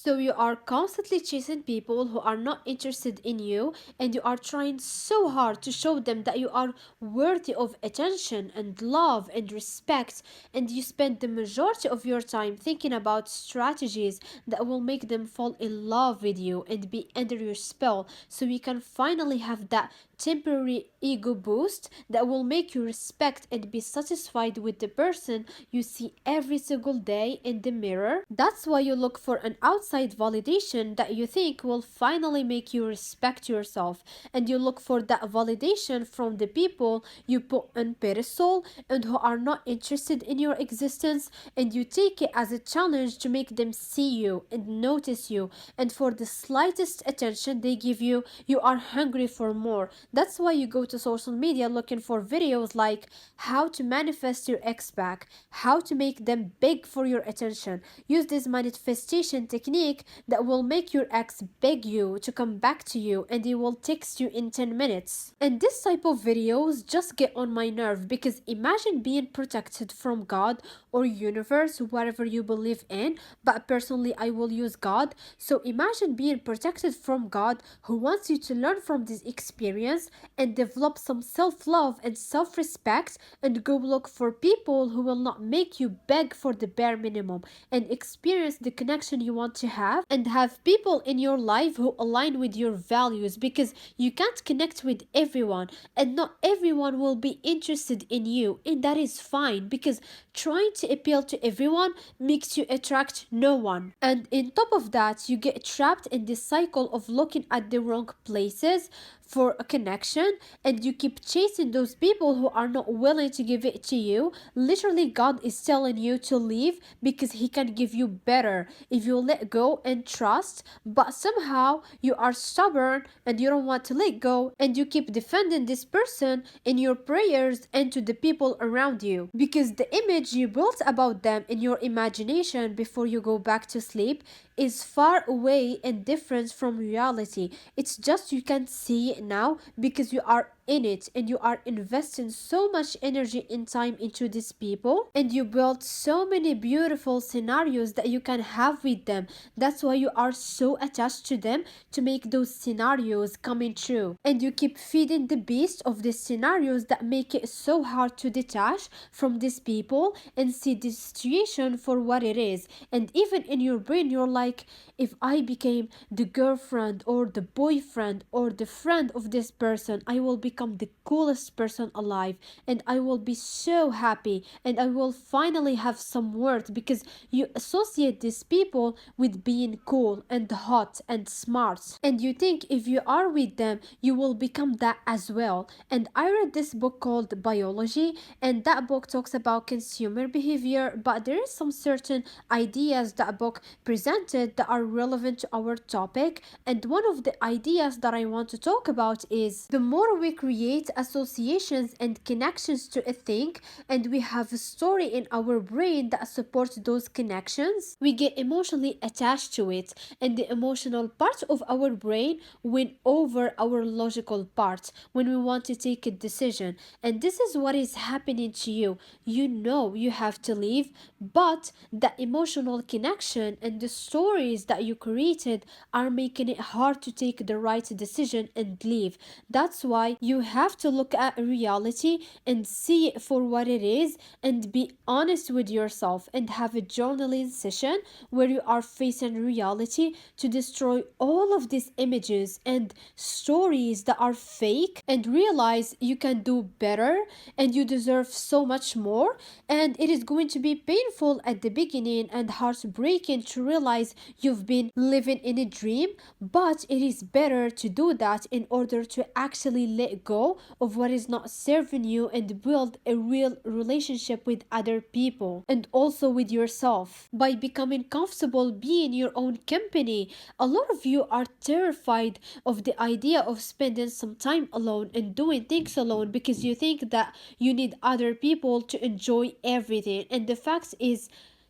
So you are constantly chasing people who are not interested in you, and you are trying so hard to show them that you are worthy of attention and love and respect, and you spend the majority of your time thinking about strategies that will make them fall in love with you and be under your spell, so you can finally have that temporary ego boost that will make you respect and be satisfied with the person you see every single day in the mirror. That's why you look for an outside validation that you think will finally make you respect yourself, and you look for that validation from the people you put on pedestal and who are not interested in your existence, and you take it as a challenge to make them see you and notice you, and for the slightest attention they give you, you are hungry for more. That's why you go to social media looking for videos like how to manifest your ex back, how to make them beg for your attention. Use this manifestation technique that will make your ex beg you to come back to you, and he will text you in 10 minutes. And this type of videos just get on my nerve, because imagine being protected from God or universe, whatever you believe in, but personally I will use God. So imagine being protected from God, who wants you to learn from this experience and develop some self-love and self-respect, and go look for people who will not make you beg for the bare minimum, and experience the connection you want to have, and have people in your life who align with your values, because you can't connect with everyone, and not everyone will be interested in you, and that is fine, because trying to appeal to everyone makes you attract no one. And in top of that, you get trapped in this cycle of looking at the wrong places for a connection, and you keep chasing those people who are not willing to give it to you. Literally, God is telling you to leave because He can give you better if you let go and trust, but somehow you are stubborn and you don't want to let go, and you keep defending this person in your prayers and to the people around you, because the image you built about them in your imagination before you go back to sleep is far away and different from reality. It's just you can see it now because you are in it, and you are investing so much energy and time into these people, and you built so many beautiful scenarios that you can have with them. That's why you are so attached to them, to make those scenarios coming true, and you keep feeding the beast of these scenarios that make it so hard to detach from these people and see the situation for what it is. And even in your brain you're like, if I became the girlfriend or the boyfriend or the friend of this person, I will become the coolest person alive, and I will be so happy, and I will finally have some worth, because you associate these people with being cool and hot and smart, and you think if you are with them you will become that as well. And I read this book called Biology, and that book talks about consumer behavior, but there is some certain ideas that book presented that are relevant to our topic. And one of the ideas that I want to talk about is, the more we create associations and connections to a thing, and we have a story in our brain that supports those connections, we get emotionally attached to it, and the emotional part of our brain win over our logical part when we want to take a decision. And this is what is happening to you. You know you have to leave, but the emotional connection and the stories that you created are making it hard to take the right decision and leave. That's why you have to look at reality and see it for what it is, and be honest with yourself, and have a journaling session where you are facing reality to destroy all of these images and stories that are fake, and realize you can do better and you deserve so much more. And it is going to be painful at the beginning and heartbreaking to realize you've been living in a dream, but it is better to do that in order to actually let go of what is not serving you, and build a real relationship with other people and also with yourself by becoming comfortable being your own company. A lot of you are terrified of the idea of spending some time alone and doing things alone, because you think that you need other people to enjoy everything, and the fact is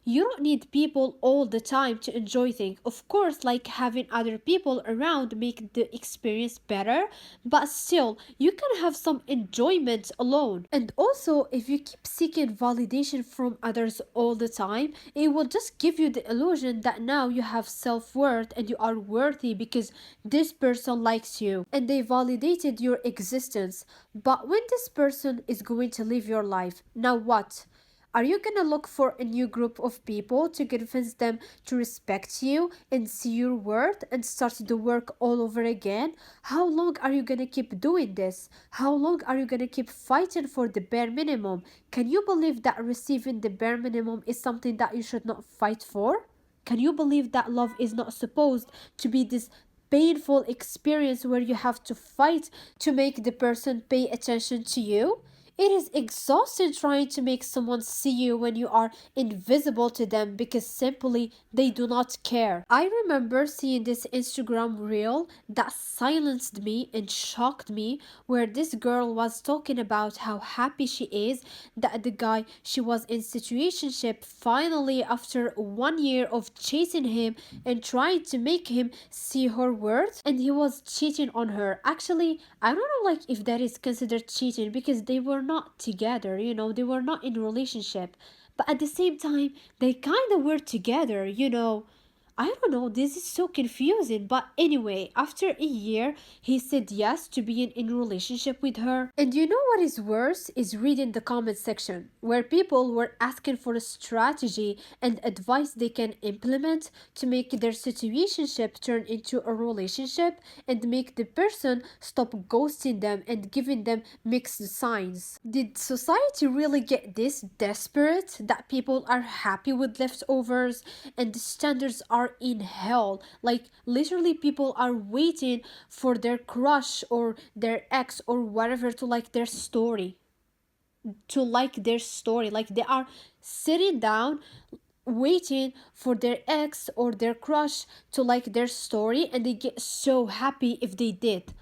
You don't need people all the time to enjoy things. Of course, like having other people around make the experience better, but still, you can have some enjoyment alone. And also, if you keep seeking validation from others all the time, it will just give you the illusion that now you have self-worth and you are worthy because this person likes you and they validated your existence. But when this person is going to live your life, now what? Are you gonna look for a new group of people to convince them to respect you and see your worth and start the work all over again? How long are you gonna keep doing this? How long are you gonna keep fighting for the bare minimum? Can you believe that receiving the bare minimum is something that you should not fight for? Can you believe that love is not supposed to be this painful experience where you have to fight to make the person pay attention to you? It is exhausting trying to make someone see you when you are invisible to them because simply they do not care. I remember seeing this Instagram reel that silenced me and shocked me, where this girl was talking about how happy she is that the guy she was in situationship finally, after 1 year of chasing him and trying to make him see her worth, and he was cheating on her. Actually, I don't know like if that is considered cheating because they were not together, they were not in a relationship. But at the same time, they kind of were together, I don't know, this is so confusing. But anyway, after a year, he said yes to being in a relationship with her. And you know what is worse is reading the comment section, where people were asking for a strategy and advice they can implement to make their situationship turn into a relationship and make the person stop ghosting them and giving them mixed signs. Did society really get this desperate that people are happy with leftovers and the standards are in hell? Like literally people are waiting for their crush or their ex or whatever to like their story. Like they are sitting down waiting for their ex or their crush to like their story and they get so happy if they did.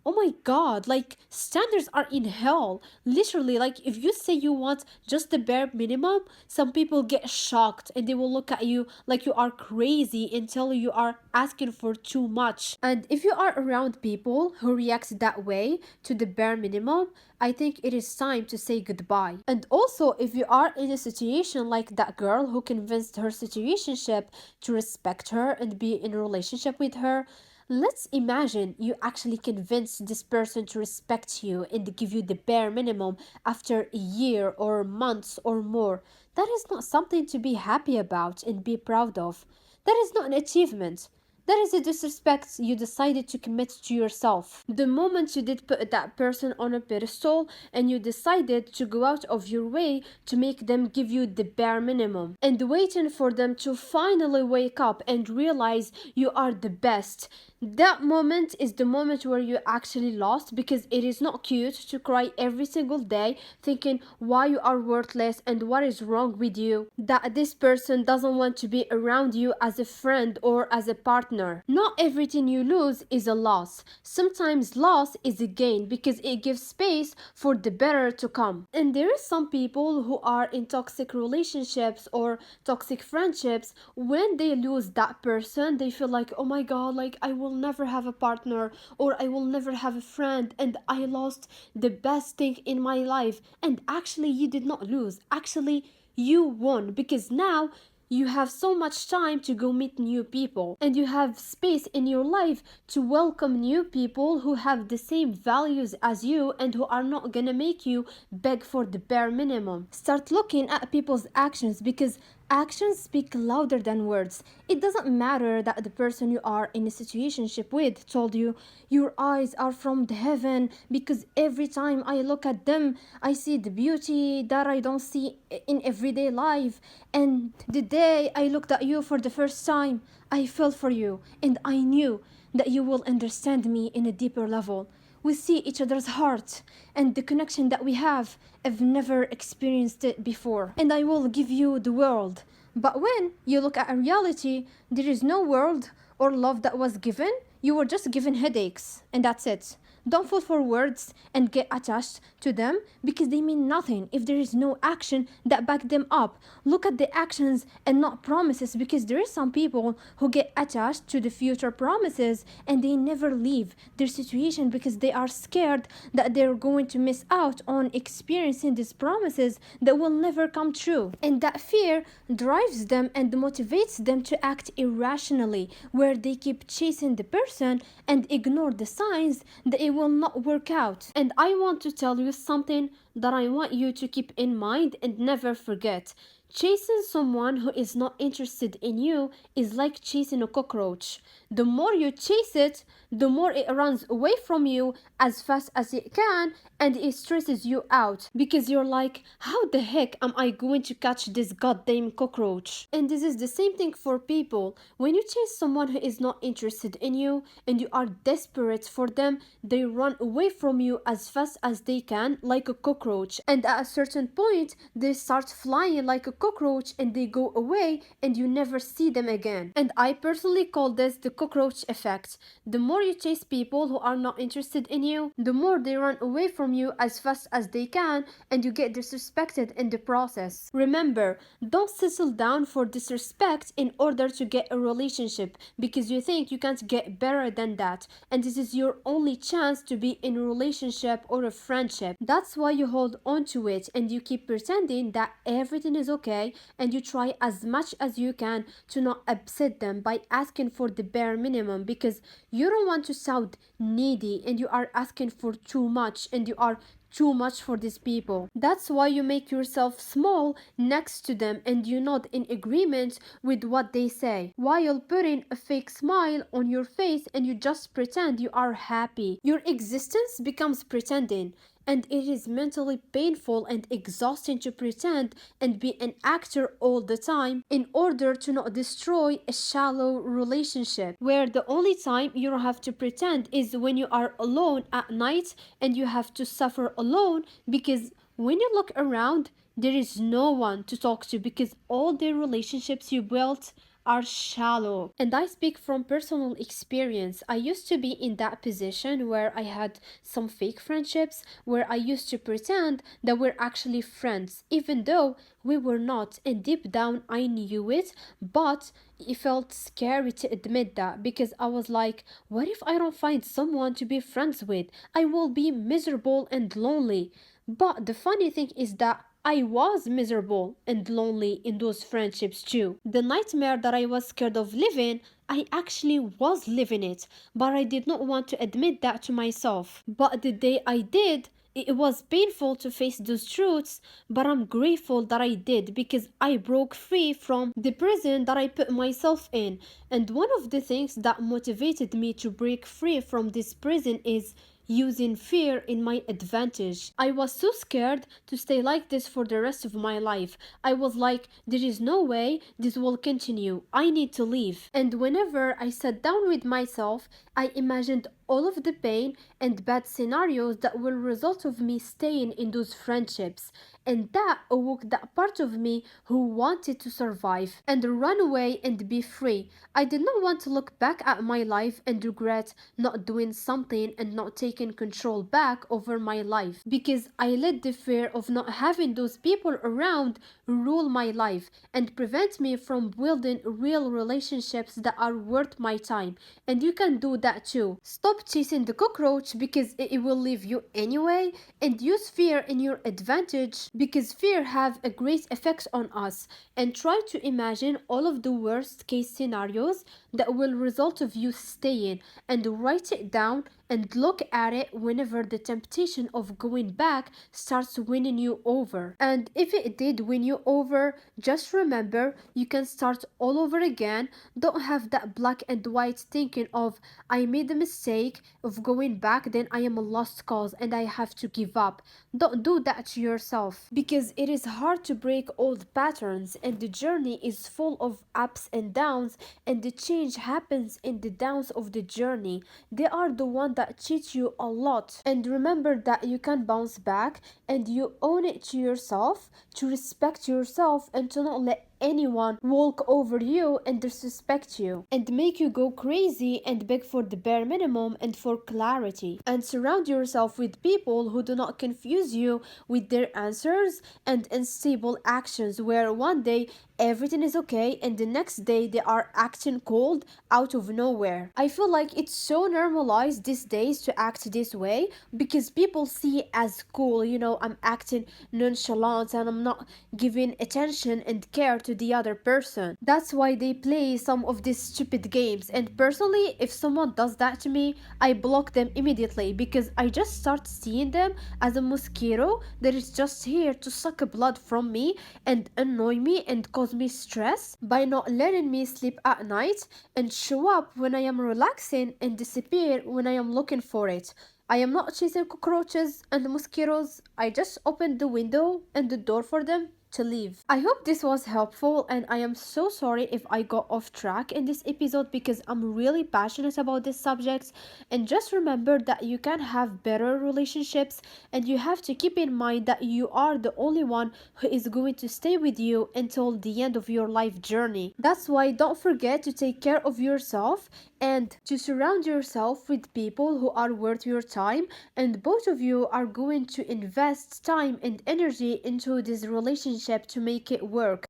Oh my god, like standards are in hell. Literally, like if you say you want just the bare minimum, some people get shocked and they will look at you like you are crazy and tell you are asking for too much. And if you are around people who react that way to the bare minimum, I think it is time to say goodbye. And also, if you are in a situation like that girl who convinced her situationship to respect her and be in a relationship with her, let's imagine you actually convince this person to respect you and give you the bare minimum after a year or months or more. That is not something to be happy about and be proud of. That is not an achievement. That is a disrespect you decided to commit to yourself. The moment you did put that person on a pedestal and you decided to go out of your way to make them give you the bare minimum and waiting for them to finally wake up and realize you are the best. That moment is the moment where you actually lost, because it is not cute to cry every single day thinking why you are worthless and what is wrong with you, that this person doesn't want to be around you as a friend or as a partner. Not everything you lose is a loss. Sometimes loss is a gain because it gives space for the better to come. And there is some people who are in toxic relationships or toxic friendships. When they lose that person, they feel like, oh my god, like I will never have a partner or I will never have a friend and I lost the best thing in my life. And actually you did not lose. Actually you won, because now you have so much time to go meet new people and you have space in your life to welcome new people who have the same values as you and who are not gonna make you beg for the bare minimum. Start looking at people's actions, because actions speak louder than words. It doesn't matter that the person you are in a situationship with told you your eyes are from the heaven because every time I look at them I see the beauty that I don't see in everyday life, and the day I looked at you for the first time I felt for you and I knew that you will understand me in a deeper level. We see each other's heart and the connection that we have. I've never experienced it before, and I will give you the world. But when you look at a reality, there is no world or love that was given. You were just given headaches, and that's it. Don't fall for words and get attached to them because they mean nothing if there is no action that back them up. Look at the actions and not promises, because there is some people who get attached to the future promises and they never leave their situation because they are scared that they're going to miss out on experiencing these promises that will never come true. And that fear drives them and motivates them to act irrationally, where they keep chasing the person and ignore the signs that it will not work out. And I want to tell you something that I want you to keep in mind and never forget. Chasing someone who is not interested in you is like chasing a cockroach. The more you chase it, the more it runs away from you as fast as it can, and it stresses you out because you're like, how the heck am I going to catch this goddamn cockroach? And this is the same thing for people. When you chase someone who is not interested in you and you are desperate for them, they run away from you as fast as they can, like a cockroach. And at a certain point, they start flying like a cockroach and they go away and you never see them again. And I personally call this the cockroach effect. The more you chase people who are not interested in you, the more they run away from you as fast as they can, and you get disrespected in the process. Remember, don't settle down for disrespect in order to get a relationship because you think you can't get better than that, and this is your only chance to be in a relationship or a friendship. That's why you hold on to it and you keep pretending that everything is okay, and you try as much as you can to not upset them by asking for the bare minimum because you don't want to sound needy and you are asking for too much and you are too much for these people. That's why you make yourself small next to them and you nod in agreement with what they say while putting a fake smile on your face, and you just pretend you are happy. Your existence becomes pretending. And it is mentally painful and exhausting to pretend and be an actor all the time in order to not destroy a shallow relationship where the only time you don't have to pretend is when you are alone at night and you have to suffer alone, because when you look around, there is no one to talk to because all the relationships you built are shallow. And I speak from personal experience. I used to be in that position where I had some fake friendships, where I used to pretend that we're actually friends, even though we were not. And deep down, I knew it, but it felt scary to admit that because I was like, what if I don't find someone to be friends with? I will be miserable and lonely. But the funny thing is that I was miserable and lonely in those friendships too. The nightmare that I was scared of living, I actually was living it, but I did not want to admit that to myself. But the day I did, it was painful to face those truths, but I'm grateful that I did because I broke free from the prison that I put myself in. And one of the things that motivated me to break free from this prison is using fear in my advantage. I was so scared to stay like this for the rest of my life. I was like, there is no way this will continue. I need to leave. And whenever I sat down with myself, I imagined all of the pain and bad scenarios that will result of me staying in those friendships. And that awoke that part of me who wanted to survive and run away and be free. I did not want to look back at my life and regret not doing something and not taking control back over my life, because I let the fear of not having those people around rule my life and prevent me from building real relationships that are worth my time. And you can do that too. Stop chasing the cockroach because it will leave you anyway, and use fear in your advantage because fear have a great effect on us. And try to imagine all of the worst case scenarios that will result of you staying, and write it down and look at it whenever the temptation of going back starts winning you over. And if it did win you over, just remember you can start all over again. Don't have that black and white thinking of, I made a mistake of going back, then I am a lost cause and I have to give up. Don't do that to yourself, because it is hard to break old patterns, and the journey is full of ups and downs, and the change happens in the downs of the journey. They are the one that cheat you a lot. And remember that you can bounce back, and you own it to yourself, to respect yourself, and to not let anyone walk over you and disrespect you and make you go crazy and beg for the bare minimum and for clarity. And surround yourself with people who do not confuse you with their answers and unstable actions where one day everything is okay and the next day they are acting cold out of nowhere. I feel like it's so normalized these days to act this way because people see it as cool, I'm acting nonchalant and I'm not giving attention and care to the other person. That's why they play some of these stupid games. And personally, if someone does that to me, I block them immediately because I just start seeing them as a mosquito that is just here to suck blood from me and annoy me and cause me stress by not letting me sleep at night and show up when I am relaxing and disappear when I am looking for it. I am not chasing cockroaches and mosquitoes. I just opened the window and the door for them to leave. I hope this was helpful, and I am so sorry if I got off track in this episode because I'm really passionate about this subject. And just remember that you can have better relationships, and you have to keep in mind that you are the only one who is going to stay with you until the end of your life journey. That's why don't forget to take care of yourself and to surround yourself with people who are worth your time, and both of you are going to invest time and energy into this relationship to make it work.